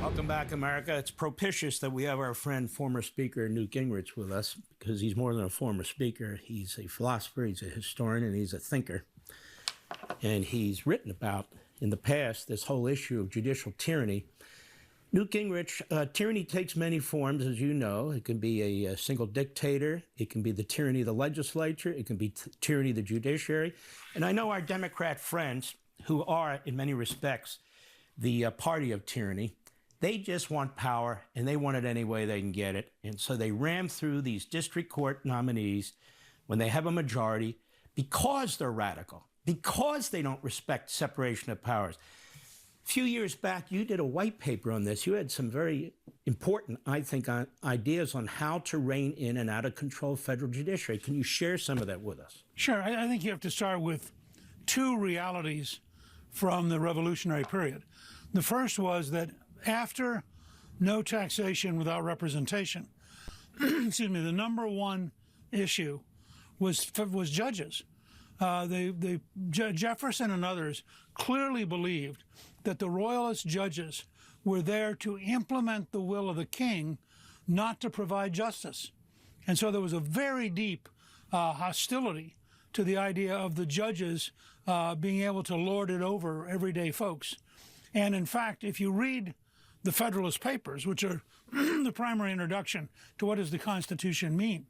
Welcome back, America. It's propitious that we have our friend, former Speaker Newt Gingrich, with us, because he's more than a former speaker. He's a philosopher, he's a historian, and he's a thinker. And he's written about, in the past, this whole issue of judicial tyranny. Newt Gingrich, tyranny takes many forms, as you know. It can be a single dictator. It can be the tyranny of the legislature. It can be tyranny of the judiciary. And I know our Democrat friends, who are, in many respects, the party of tyranny, they just want power, and they want it any way they can get it. And so they ram through these district court nominees when they have a majority because they're radical, because they don't respect separation of powers. A few years back, you did a white paper on this. You had some very important, I think, ideas on how to rein in an out-of-control federal judiciary. Can you share some of that with us? Sure. I think you have to start with two realities from the revolutionary period. The first was that after no taxation without representation, excuse me, the number one issue was judges. Jefferson and others clearly believed that the royalist judges were there to implement the will of the king, not to provide justice. And so there was a very deep hostility to the idea of the judges being able to lord it over everyday folks. And in fact, if you read the Federalist Papers, which are the primary introduction to what does the Constitution mean,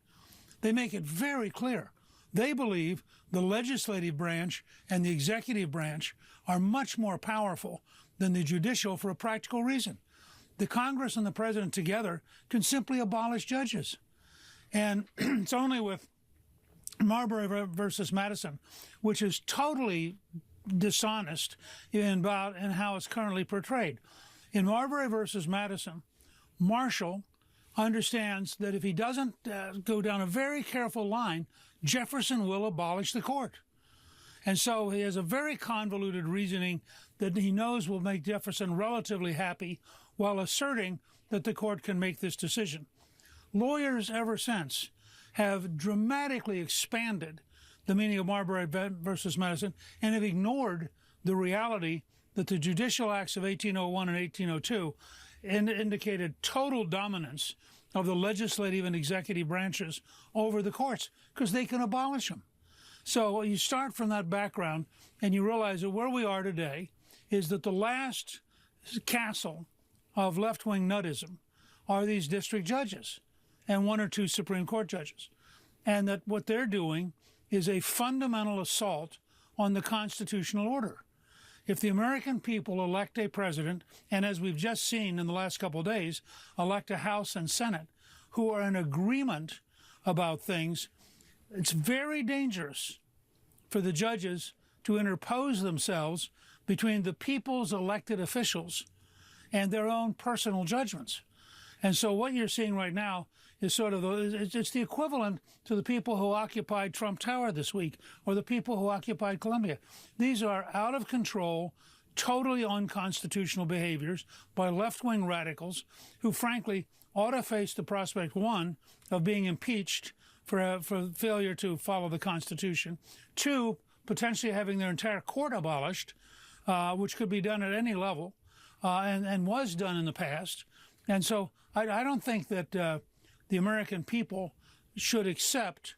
they make it very clear. They believe the legislative branch and the executive branch are much more powerful than the judicial for a practical reason. The Congress and the president together can simply abolish judges. And it's only with Marbury versus Madison, which is totally dishonest in how it's currently portrayed. In Marbury versus Madison, Marshall understands that if he doesn't go down a very careful line, Jefferson will abolish the court. And so he has a very convoluted reasoning that he knows will make Jefferson relatively happy while asserting that the court can make this decision. Lawyers ever since have dramatically expanded the meaning of Marbury versus Madison and have ignored the reality that the judicial acts of 1801 and 1802 indicated total dominance of the legislative and executive branches over the courts because they can abolish them. So you start from that background and you realize that where we are today is that the last castle of left-wing nuttism are these district judges and one or two Supreme Court judges. And that what they're doing is a fundamental assault on the constitutional order. If the American people elect a president, and as we've just seen in the last couple of days, elect a House and Senate who are in agreement about things, it's very dangerous for the judges to interpose themselves between the people's elected officials and their own personal judgments. And so what you're seeing right now is sort of it's the equivalent to the people who occupied Trump Tower this week or the people who occupied Columbia. These are out of control, totally unconstitutional behaviors by left-wing radicals who, frankly, ought to face the prospect, one, of being impeached for failure to follow the Constitution, two, potentially having their entire court abolished, which could be done at any level and was done in the past. And so I don't think that the American people should accept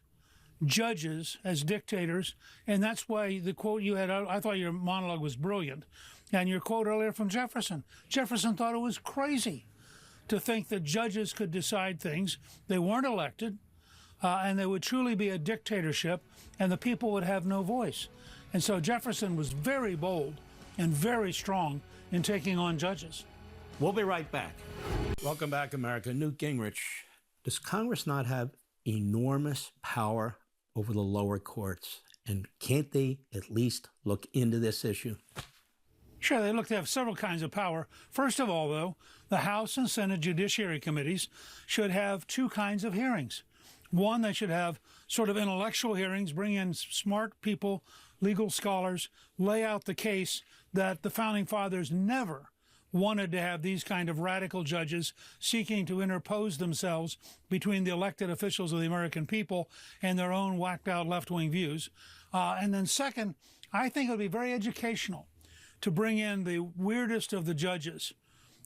judges as dictators, and that's why the quote you had, I thought your monologue was brilliant, and your quote earlier from Jefferson. Jefferson thought it was crazy to think that judges could decide things. They weren't elected, and they would truly be a dictatorship, and the people would have no voice. And so Jefferson was very bold and very strong in taking on judges. We'll be right back. Welcome back, America. Newt Gingrich. Does Congress not have enormous power over the lower courts? And can't they at least look into this issue? Sure, they look to have several kinds of power. First of all, though, the House and Senate Judiciary Committees should have two kinds of hearings. One, they should have sort of intellectual hearings, bring in smart people, legal scholars, lay out the case that the Founding Fathers never wanted to have these kind of radical judges seeking to interpose themselves between the elected officials of the American people and their own whacked-out left-wing views. And then second, I think it would be very educational to bring in the weirdest of the judges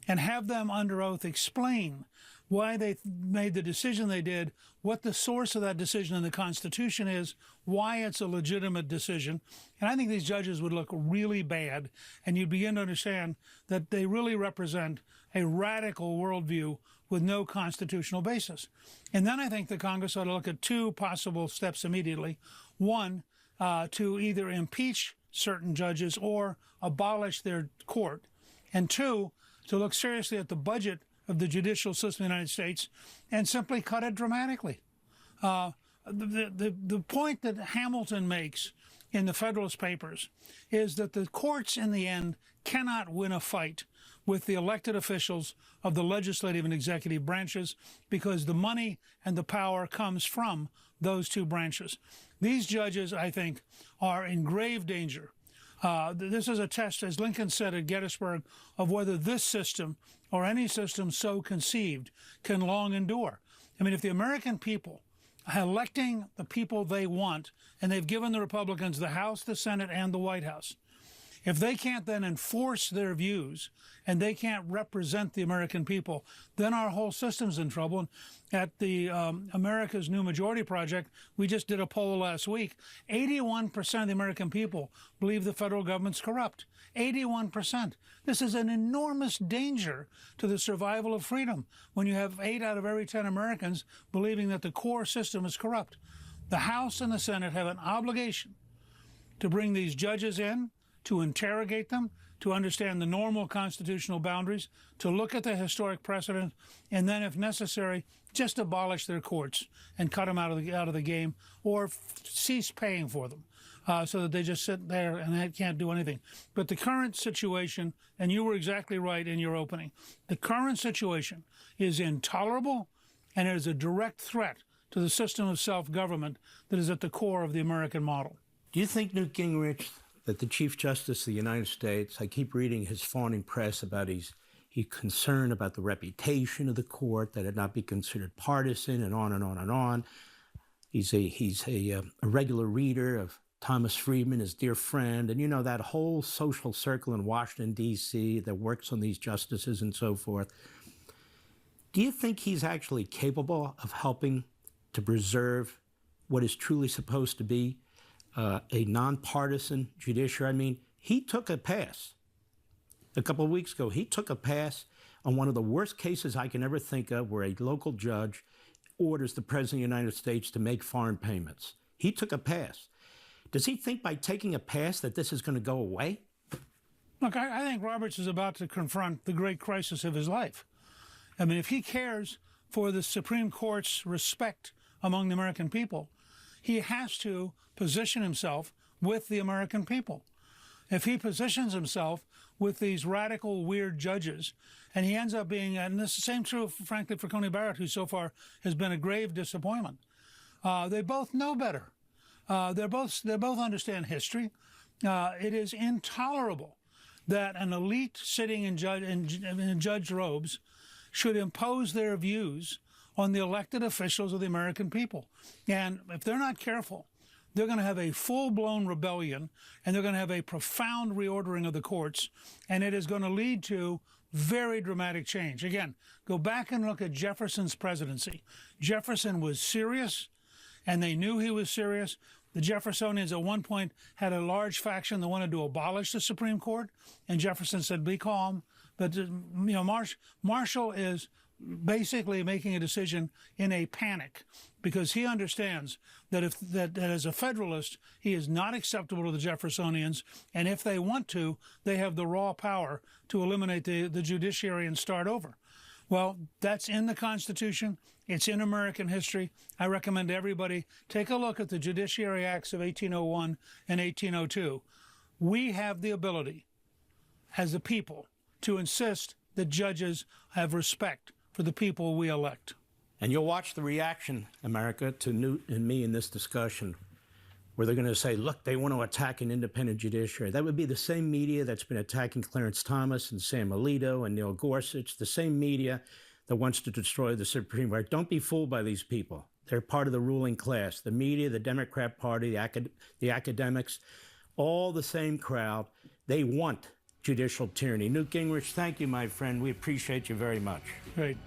and have them under oath explain why they made the decision they did, what the source of that decision in the Constitution is, why it's a legitimate decision. And I think these judges would look really bad, and you'd begin to understand that they really represent a radical worldview with no constitutional basis. And then I think the Congress ought to look at two possible steps immediately. One, to either impeach certain judges or abolish their court. And two, to look seriously at the budget of the judicial system of the United States and simply cut it dramatically. The point that Hamilton makes in the Federalist Papers is that the courts in the end cannot win a fight with the elected officials of the legislative and executive branches because the money and the power comes from those two branches. These judges, I think, are in grave danger. This is a test, as Lincoln said at Gettysburg, of whether this system or any system so conceived can long endure. I mean, if the American people are electing the people they want, and they've given the Republicans the House, the Senate, and the White House, if they can't then enforce their views and they can't represent the American people, then our whole system's in trouble. And at the America's New Majority Project, we just did a poll last week. 81% of the American people believe the federal government's corrupt. 81%. This is an enormous danger to the survival of freedom when you have 8 out of every 10 Americans believing that the core system is corrupt. The House and the Senate have an obligation to bring these judges in, to interrogate them, to understand the normal constitutional boundaries, to look at the historic precedent, and then, if necessary, just abolish their courts and cut them out of the game, or cease paying for them, so that they just sit there and they can't do anything. But the current situation, and you were exactly right in your opening, the current situation is intolerable, and it is a direct threat to the system of self-government that is at the core of the American model. Do you think Newt Gingrich, that the Chief Justice of the United States, I keep reading his fawning press about he's concerned about the reputation of the court, that it not be considered partisan, and on and on and on. He's a regular reader of Thomas Friedman, his dear friend, and you know that whole social circle in Washington, D.C. that works on these justices and so forth. Do you think he's actually capable of helping to preserve what is truly supposed to be a nonpartisan judiciary? I mean, he took a pass. A couple of weeks ago, he took a pass on one of the worst cases I can ever think of, where a local judge orders the President of the United States to make foreign payments. He took a pass. Does he think by taking a pass that this is going to go away? Look, I think Roberts is about to confront the great crisis of his life. I mean, if he cares for the Supreme Court's respect among the American people, he has to position himself with the American people. If he positions himself with these radical, weird judges, and he ends up being, and this is the same true, frankly, for Coney Barrett, who so far has been a grave disappointment. They both know better. They both understand history. It is intolerable that an elite sitting in judge robes should impose their views on the elected officials of the American people. And if they're not careful, they're going to have a full-blown rebellion, and they're going to have a profound reordering of the courts, and it is going to lead to very dramatic change. Again, go back and look at Jefferson's presidency. Jefferson was serious, and they knew he was serious. The Jeffersonians at one point had a large faction that wanted to abolish the Supreme Court, and Jefferson said, be calm. But, Marshall is basically making a decision in a panic, because he understands that as a Federalist, he is not acceptable to the Jeffersonians, and if they want to, they have the raw power to eliminate the judiciary and start over. Well, that's in the Constitution. It's in American history. I recommend everybody take a look at the Judiciary Acts of 1801 and 1802. We have the ability, as a people, to insist that judges have respect for the people we elect. And you'll watch the reaction, America, to Newt and me in this discussion, where they're going to say, look, they want to attack an independent judiciary. That would be the same media that's been attacking Clarence Thomas and Sam Alito and Neil Gorsuch, the same media that wants to destroy the Supreme Court. Don't be fooled by these people. They're part of the ruling class. The media, the Democrat Party, the academics, all the same crowd. They want judicial tyranny. Newt Gingrich, thank you, my friend. We appreciate you very much. Right.